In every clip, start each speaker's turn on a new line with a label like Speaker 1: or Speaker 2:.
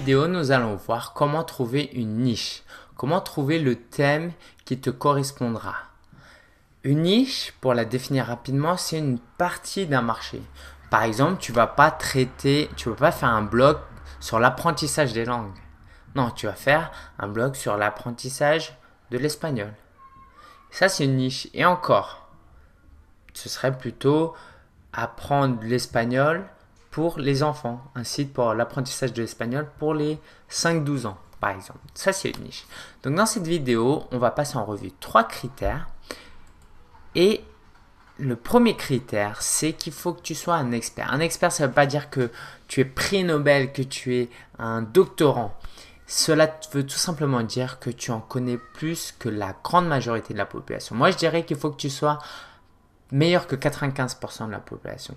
Speaker 1: vidéo, nous allons voir comment trouver une niche, comment trouver le thème qui te correspondra. Une niche, pour la définir rapidement, c'est une partie d'un marché. Par exemple, tu vas pas faire un blog sur l'apprentissage des langues. Non, tu vas faire un blog sur l'apprentissage de l'espagnol. Ça, c'est une niche. Et encore, ce serait plutôt apprendre l'espagnol pour les enfants. Un site pour l'apprentissage de l'espagnol pour les 5-12 ans, par exemple. Ça, c'est une niche. Donc, dans cette vidéo, on va passer en revue 3 critères. Et le premier critère, c'est qu'il faut que tu sois un expert. Un expert, ça ne veut pas dire que tu es prix Nobel, que tu es un doctorant. Cela veut tout simplement dire que tu en connais plus que la grande majorité de la population. Moi, je dirais qu'il faut que tu sois meilleur que 95% de la population.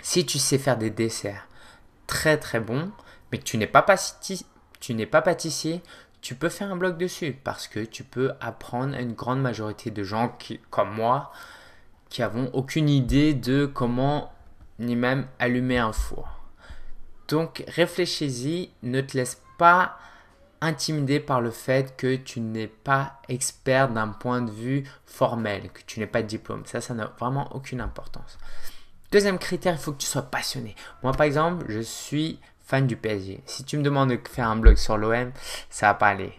Speaker 1: Si tu sais faire des desserts très très bons, mais que tu n'es pas pâtissier, tu peux faire un blog dessus parce que tu peux apprendre à une grande majorité de gens comme moi qui n'avons aucune idée de comment ni même allumer un four. Donc réfléchis-y, ne te laisse pas intimider par le fait que tu n'es pas expert d'un point de vue formel, que tu n'aies pas de diplôme. Ça n'a vraiment aucune importance. Deuxième critère, il faut que tu sois passionné. Moi, par exemple, je suis fan du PSG. Si tu me demandes de faire un blog sur l'OM, ça va pas aller.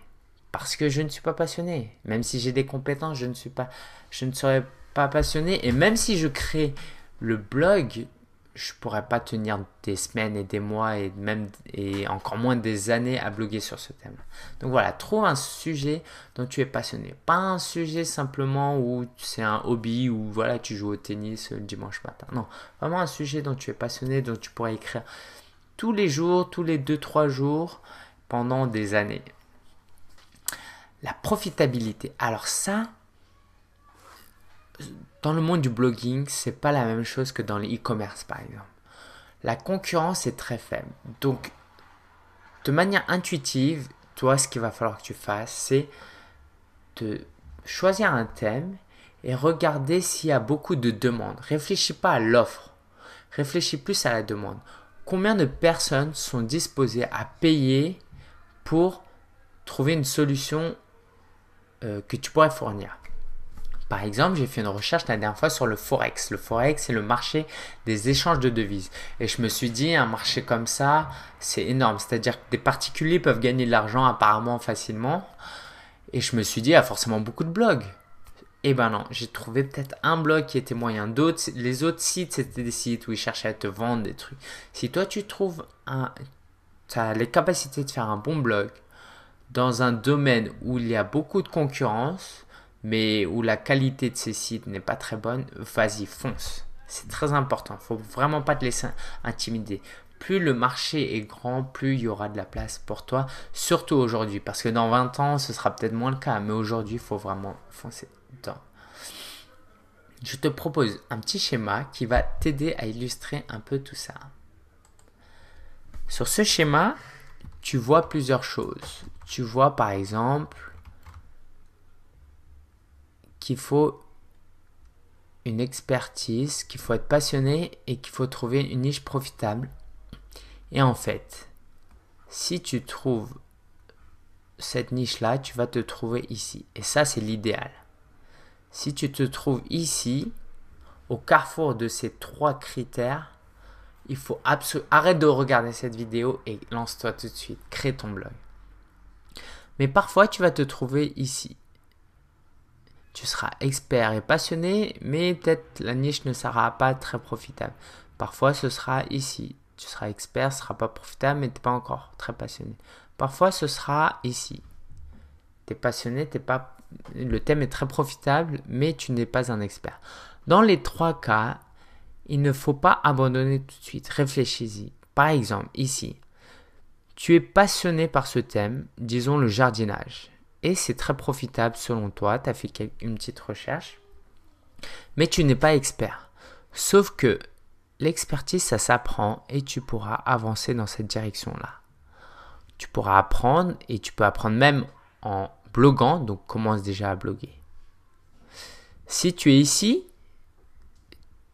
Speaker 1: Parce que je ne suis pas passionné. Même si j'ai des compétences, je ne serai pas passionné. Et même si je crée le blog, je ne pourrais pas tenir des semaines et des mois et encore moins des années à bloguer sur ce thème. Donc voilà, trouve un sujet dont tu es passionné. Pas un sujet simplement où c'est un hobby ou voilà, tu joues au tennis le dimanche matin. Non, vraiment un sujet dont tu es passionné, dont tu pourrais écrire tous les jours, tous les 2-3 jours pendant des années. La profitabilité. Alors ça, dans le monde du blogging, c'est pas la même chose que dans le e-commerce par exemple. La concurrence est très faible. Donc, de manière intuitive, toi, ce qu'il va falloir que tu fasses, c'est de choisir un thème et regarder s'il y a beaucoup de demandes. Réfléchis pas à l'offre, réfléchis plus à la demande. Combien de personnes sont disposées à payer pour trouver une solution que tu pourrais fournir? Par exemple, j'ai fait une recherche la dernière fois sur le Forex. Le Forex, c'est le marché des échanges de devises. Et je me suis dit, un marché comme ça, c'est énorme. C'est-à-dire que des particuliers peuvent gagner de l'argent apparemment facilement. Et je me suis dit, il y a forcément beaucoup de blogs. Eh ben non, j'ai trouvé peut-être un blog qui était moyen. Les autres sites, c'était des sites où ils cherchaient à te vendre des trucs. Si toi, tu as les capacités de faire un bon blog dans un domaine où il y a beaucoup de concurrence, mais où la qualité de ces sites n'est pas très bonne, vas-y, fonce. C'est très important. Il ne faut vraiment pas te laisser intimider. Plus le marché est grand, plus il y aura de la place pour toi, surtout aujourd'hui. Parce que dans 20 ans, ce sera peut-être moins le cas, mais aujourd'hui, il faut vraiment foncer dedans. Je te propose un petit schéma qui va t'aider à illustrer un peu tout ça. Sur ce schéma, tu vois plusieurs choses. Tu vois par exemple qu'il faut une expertise, qu'il faut être passionné et qu'il faut trouver une niche profitable. Et en fait, si tu trouves cette niche-là, tu vas te trouver ici. Et ça, c'est l'idéal. Si tu te trouves ici, au carrefour de ces 3 critères, il faut arrête de regarder cette vidéo et lance-toi tout de suite. Crée ton blog. Mais parfois, tu vas te trouver ici. Tu seras expert et passionné, mais peut-être la niche ne sera pas très profitable. Parfois, ce sera ici. Tu seras expert, ce ne sera pas profitable, mais tu n'es pas encore très passionné. Parfois, ce sera ici. Tu es passionné, le thème est très profitable, mais tu n'es pas un expert. Dans les 3 cas, il ne faut pas abandonner tout de suite. Réfléchis-y. Par exemple, ici, tu es passionné par ce thème, disons le jardinage. Et c'est très profitable selon toi, tu as fait une petite recherche, mais tu n'es pas expert. Sauf que l'expertise, ça s'apprend et tu pourras avancer dans cette direction-là. Tu pourras apprendre et tu peux apprendre même en bloguant, donc commence déjà à bloguer. Si tu es ici,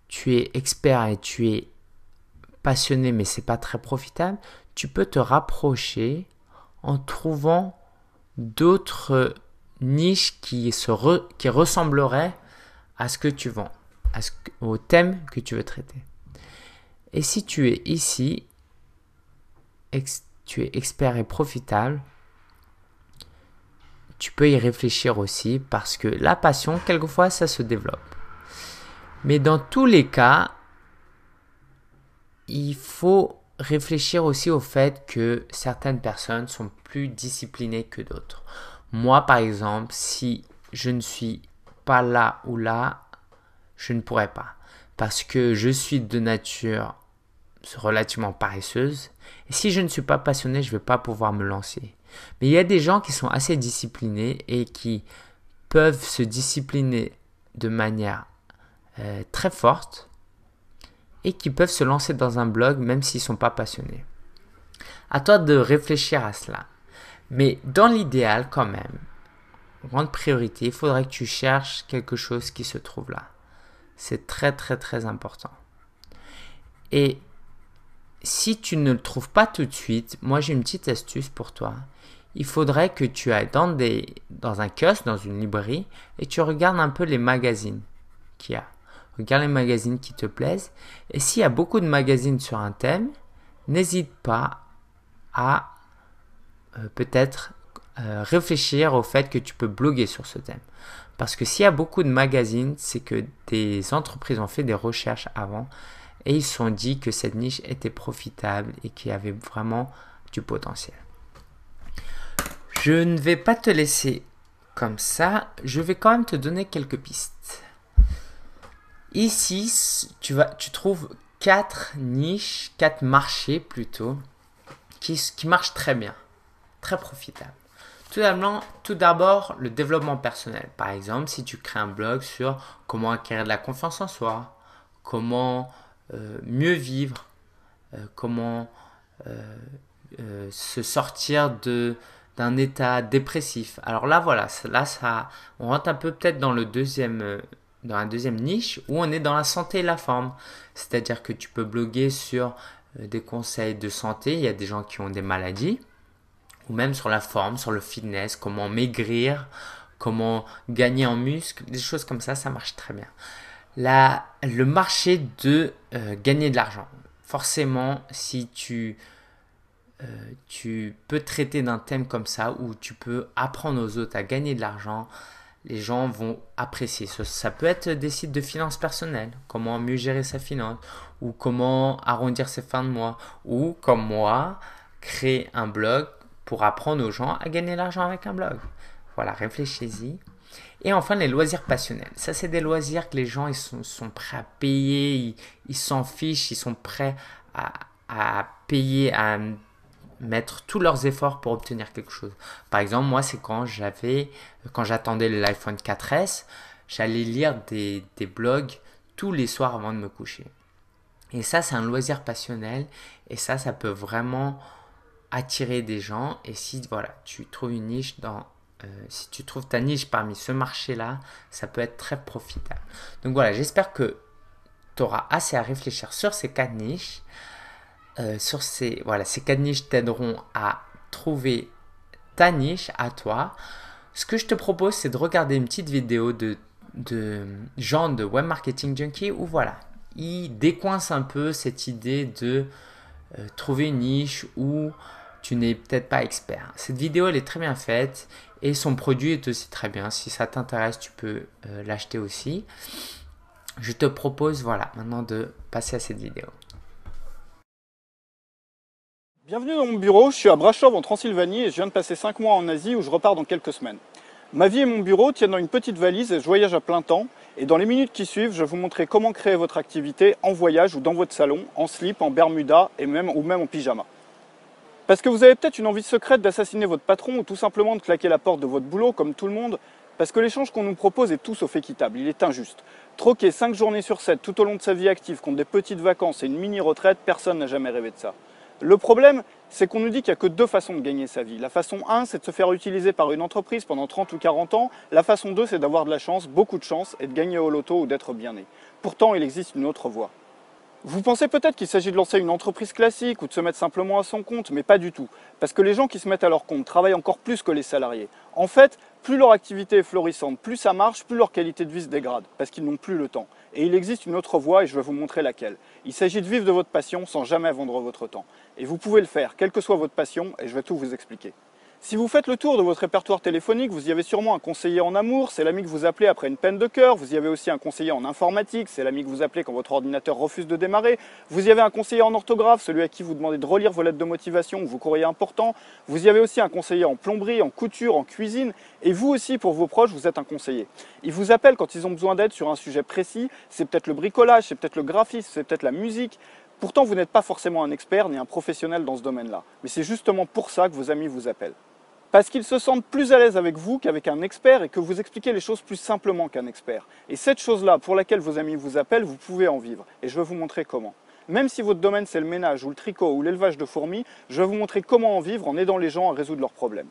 Speaker 1: tu es expert et tu es passionné, mais ce n'est pas très profitable, tu peux te rapprocher en trouvant d'autres niches qui ressembleraient à ce que tu vends, au thème que tu veux traiter. Et si tu es ici, tu es expert et profitable, tu peux y réfléchir aussi parce que la passion, quelquefois, ça se développe. Mais dans tous les cas, il faut réfléchir aussi au fait que certaines personnes sont plus disciplinées que d'autres. Moi, par exemple, si je ne suis pas là ou là, je ne pourrais pas. Parce que je suis de nature relativement paresseuse. Et si je ne suis pas passionné, je ne vais pas pouvoir me lancer. Mais il y a des gens qui sont assez disciplinés et qui peuvent se discipliner de manière très forte et qui peuvent se lancer dans un blog même s'ils ne sont pas passionnés. À toi de réfléchir à cela. Mais dans l'idéal quand même, grande priorité, il faudrait que tu cherches quelque chose qui se trouve là. C'est très très très important. Et si tu ne le trouves pas tout de suite, moi j'ai une petite astuce pour toi. Il faudrait que tu ailles dans un kiosque, dans une librairie, et tu regardes un peu les magazines qu'il y a. Regarde les magazines qui te plaisent. Et s'il y a beaucoup de magazines sur un thème, n'hésite pas à peut-être réfléchir au fait que tu peux bloguer sur ce thème. Parce que s'il y a beaucoup de magazines, c'est que des entreprises ont fait des recherches avant et ils se sont dit que cette niche était profitable et qu'il y avait vraiment du potentiel. Je ne vais pas te laisser comme ça, je vais quand même te donner quelques pistes. Ici, tu trouves 4 niches, 4 marchés plutôt, qui marchent très bien, très profitables. Tout d'abord, le développement personnel. Par exemple, si tu crées un blog sur comment acquérir de la confiance en soi, comment mieux vivre, comment se sortir d'un état dépressif. Alors là, voilà, on rentre un peu peut-être dans la deuxième niche où on est dans la santé et la forme. C'est-à-dire que tu peux bloguer sur des conseils de santé. Il y a des gens qui ont des maladies. Ou même sur la forme, sur le fitness, comment maigrir, comment gagner en muscle, des choses comme ça marche très bien. Le marché de gagner de l'argent. Forcément, si tu peux traiter d'un thème comme ça, où tu peux apprendre aux autres à gagner de l'argent, les gens vont apprécier. Ça peut être des sites de finances personnelles, comment mieux gérer sa finance, ou comment arrondir ses fins de mois, ou comme moi, créer un blog pour apprendre aux gens à gagner de l'argent avec un blog. Voilà, réfléchissez-y. Et enfin, les loisirs passionnels. Ça, c'est des loisirs que les gens ils sont prêts à payer, ils s'en fichent, ils sont prêts à payer, à mettre tous leurs efforts pour obtenir quelque chose. Par exemple, moi, c'est quand j'attendais l'iPhone 4S, j'allais lire des blogs tous les soirs avant de me coucher. Et ça, c'est un loisir passionnel et ça peut vraiment attirer des gens. Et si voilà, tu trouves une niche si tu trouves ta niche parmi ce marché-là, ça peut être très profitable. Donc voilà, j'espère que tu auras assez à réfléchir sur ces 4 niches. Ces 4 niches t'aideront à trouver ta niche à toi. Ce que je te propose, c'est de regarder une petite vidéo de Jean de Web Marketing Junkie où voilà, il décoince un peu cette idée de trouver une niche où tu n'es peut-être pas expert. Cette vidéo, elle est très bien faite et son produit est aussi très bien. Si ça t'intéresse, tu peux l'acheter aussi. Je te propose, voilà, maintenant de passer à cette vidéo.
Speaker 2: Bienvenue dans mon bureau, je suis à Brașov en Transylvanie et je viens de passer 5 mois en Asie où je repars dans quelques semaines. Ma vie et mon bureau tiennent dans une petite valise et je voyage à plein temps. Et dans les minutes qui suivent, je vais vous montrer comment créer votre activité en voyage ou dans votre salon, en slip, en bermuda ou même en pyjama. Parce que vous avez peut-être une envie secrète d'assassiner votre patron ou tout simplement de claquer la porte de votre boulot comme tout le monde. Parce que l'échange qu'on nous propose est tout sauf équitable, il est injuste. Troquer 5 journées sur 7 tout au long de sa vie active contre des petites vacances et une mini-retraite, personne n'a jamais rêvé de ça. Le problème, c'est qu'on nous dit qu'il n'y a que 2 façons de gagner sa vie. La façon 1, c'est de se faire utiliser par une entreprise pendant 30 ou 40 ans. La façon 2, c'est d'avoir de la chance, beaucoup de chance, et de gagner au loto ou d'être bien né. Pourtant, il existe une autre voie. Vous pensez peut-être qu'il s'agit de lancer une entreprise classique ou de se mettre simplement à son compte, mais pas du tout. Parce que les gens qui se mettent à leur compte travaillent encore plus que les salariés. En fait, plus leur activité est florissante, plus ça marche, plus leur qualité de vie se dégrade, parce qu'ils n'ont plus le temps. Et il existe une autre voie et je vais vous montrer laquelle. Il s'agit de vivre de votre passion sans jamais vendre votre temps. Et vous pouvez le faire, quelle que soit votre passion, et je vais tout vous expliquer. Si vous faites le tour de votre répertoire téléphonique, vous y avez sûrement un conseiller en amour, c'est l'ami que vous appelez après une peine de cœur. Vous y avez aussi un conseiller en informatique, c'est l'ami que vous appelez quand votre ordinateur refuse de démarrer. Vous y avez un conseiller en orthographe, celui à qui vous demandez de relire vos lettres de motivation ou vos courriers importants. Vous y avez aussi un conseiller en plomberie, en couture, en cuisine. Et vous aussi, pour vos proches, vous êtes un conseiller. Ils vous appellent quand ils ont besoin d'aide sur un sujet précis. C'est peut-être le bricolage, c'est peut-être le graphisme, c'est peut-être la musique. Pourtant, vous n'êtes pas forcément un expert ni un professionnel dans ce domaine-là. Mais c'est justement pour ça que vos amis vous appellent. Parce qu'ils se sentent plus à l'aise avec vous qu'avec un expert et que vous expliquez les choses plus simplement qu'un expert. Et cette chose-là pour laquelle vos amis vous appellent, vous pouvez en vivre. Et je vais vous montrer comment. Même si votre domaine c'est le ménage ou le tricot ou l'élevage de fourmis, je vais vous montrer comment en vivre en aidant les gens à résoudre leurs problèmes.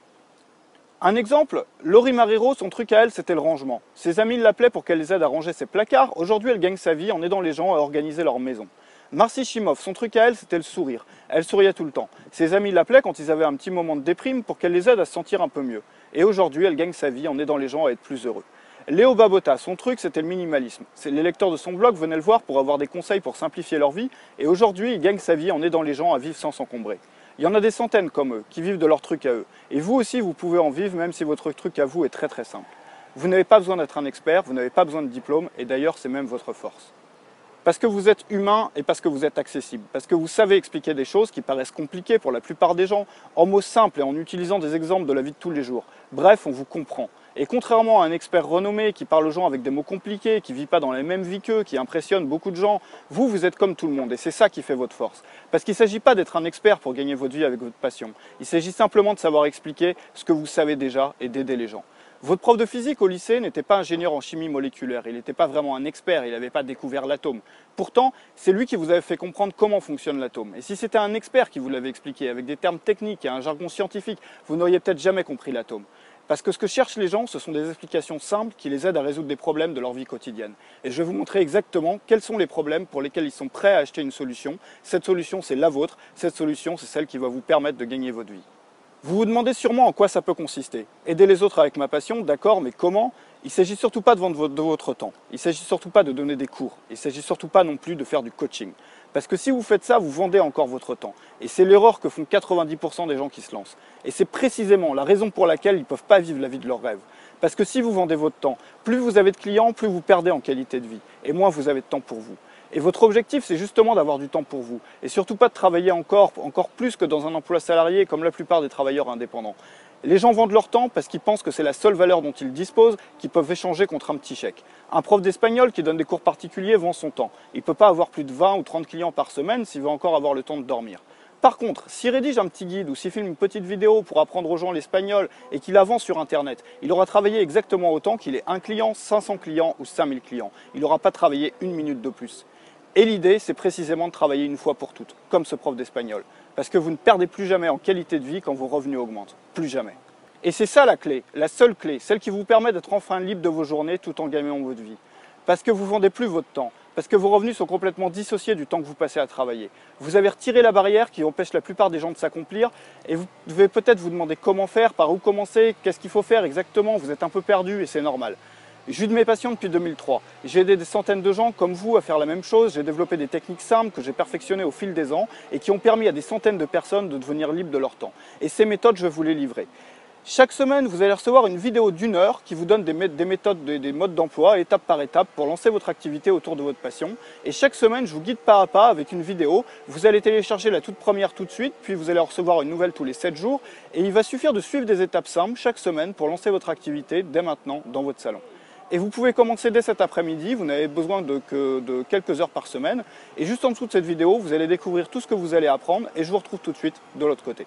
Speaker 2: Un exemple, Laurie Marrero, son truc à elle, c'était le rangement. Ses amis l'appelaient pour qu'elle les aide à ranger ses placards. Aujourd'hui, elle gagne sa vie en aidant les gens à organiser leur maison. Marcy Shimoff, son truc à elle, c'était le sourire. Elle souriait tout le temps. Ses amis l'appelaient quand ils avaient un petit moment de déprime pour qu'elle les aide à se sentir un peu mieux. Et aujourd'hui, elle gagne sa vie en aidant les gens à être plus heureux. Léo Babota, son truc, c'était le minimalisme. Les lecteurs de son blog venaient le voir pour avoir des conseils pour simplifier leur vie. Et aujourd'hui, il gagne sa vie en aidant les gens à vivre sans s'encombrer. Il y en a des centaines comme eux, qui vivent de leur truc à eux. Et vous aussi, vous pouvez en vivre, même si votre truc à vous est très très simple. Vous n'avez pas besoin d'être un expert, vous n'avez pas besoin de diplôme, et d'ailleurs, c'est même votre force. Parce que vous êtes humain et parce que vous êtes accessible. Parce que vous savez expliquer des choses qui paraissent compliquées pour la plupart des gens, en mots simples et en utilisant des exemples de la vie de tous les jours. Bref, on vous comprend. Et contrairement à un expert renommé qui parle aux gens avec des mots compliqués, qui ne vit pas dans les mêmes vies qu'eux, qui impressionne beaucoup de gens, vous êtes comme tout le monde. Et c'est ça qui fait votre force. Parce qu'il ne s'agit pas d'être un expert pour gagner votre vie avec votre passion. Il s'agit simplement de savoir expliquer ce que vous savez déjà et d'aider les gens. Votre prof de physique au lycée n'était pas ingénieur en chimie moléculaire, il n'était pas vraiment un expert, il n'avait pas découvert l'atome. Pourtant, c'est lui qui vous avait fait comprendre comment fonctionne l'atome. Et si c'était un expert qui vous l'avait expliqué avec des termes techniques et un jargon scientifique, vous n'auriez peut-être jamais compris l'atome. Parce que ce que cherchent les gens, ce sont des explications simples qui les aident à résoudre des problèmes de leur vie quotidienne. Et je vais vous montrer exactement quels sont les problèmes pour lesquels ils sont prêts à acheter une solution. Cette solution, c'est la vôtre. Cette solution, c'est celle qui va vous permettre de gagner votre vie. Vous vous demandez sûrement en quoi ça peut consister. Aider les autres avec ma passion, d'accord, mais comment? Il ne s'agit surtout pas de vendre de votre temps. Il ne s'agit surtout pas de donner des cours. Il ne s'agit surtout pas non plus de faire du coaching. Parce que si vous faites ça, vous vendez encore votre temps. Et c'est l'erreur que font 90% des gens qui se lancent. Et c'est précisément la raison pour laquelle ils ne peuvent pas vivre la vie de leurs rêves. Parce que si vous vendez votre temps, plus vous avez de clients, plus vous perdez en qualité de vie. Et moins vous avez de temps pour vous. Et votre objectif, c'est justement d'avoir du temps pour vous. Et surtout pas de travailler encore plus que dans un emploi salarié, comme la plupart des travailleurs indépendants. Les gens vendent leur temps parce qu'ils pensent que c'est la seule valeur dont ils disposent, qu'ils peuvent échanger contre un petit chèque. Un prof d'espagnol qui donne des cours particuliers vend son temps. Il ne peut pas avoir plus de 20 ou 30 clients par semaine s'il veut encore avoir le temps de dormir. Par contre, s'il rédige un petit guide ou s'il filme une petite vidéo pour apprendre aux gens l'espagnol et qu'il la vend sur Internet, il aura travaillé exactement autant qu'il ait un client, 500 clients ou 5000 clients. Il n'aura pas travaillé une minute de plus. Et l'idée, c'est précisément de travailler une fois pour toutes, comme ce prof d'espagnol. Parce que vous ne perdez plus jamais en qualité de vie quand vos revenus augmentent. Plus jamais. Et c'est ça la clé, la seule clé, celle qui vous permet d'être enfin libre de vos journées tout en gagnant votre vie. Parce que vous ne vendez plus votre temps. Parce que vos revenus sont complètement dissociés du temps que vous passez à travailler. Vous avez retiré la barrière qui empêche la plupart des gens de s'accomplir et vous devez peut-être vous demander comment faire, par où commencer, qu'est-ce qu'il faut faire exactement. Vous êtes un peu perdu et c'est normal. Je vis de mes passions depuis 2003. J'ai aidé des centaines de gens comme vous à faire la même chose. J'ai développé des techniques simples que j'ai perfectionnées au fil des ans et qui ont permis à des centaines de personnes de devenir libres de leur temps. Et ces méthodes, je vais vous les livrer. Chaque semaine, vous allez recevoir une vidéo d'1 heure qui vous donne des méthodes, des modes d'emploi, étape par étape, pour lancer votre activité autour de votre passion. Et chaque semaine, je vous guide pas à pas avec une vidéo. Vous allez télécharger la toute première tout de suite, puis vous allez en recevoir une nouvelle tous les 7 jours. Et il va suffire de suivre des étapes simples chaque semaine pour lancer votre activité dès maintenant dans votre salon. Et vous pouvez commencer dès cet après-midi, vous n'avez besoin de quelques heures par semaine. Et juste en dessous de cette vidéo, vous allez découvrir tout ce que vous allez apprendre et je vous retrouve tout de suite de l'autre côté.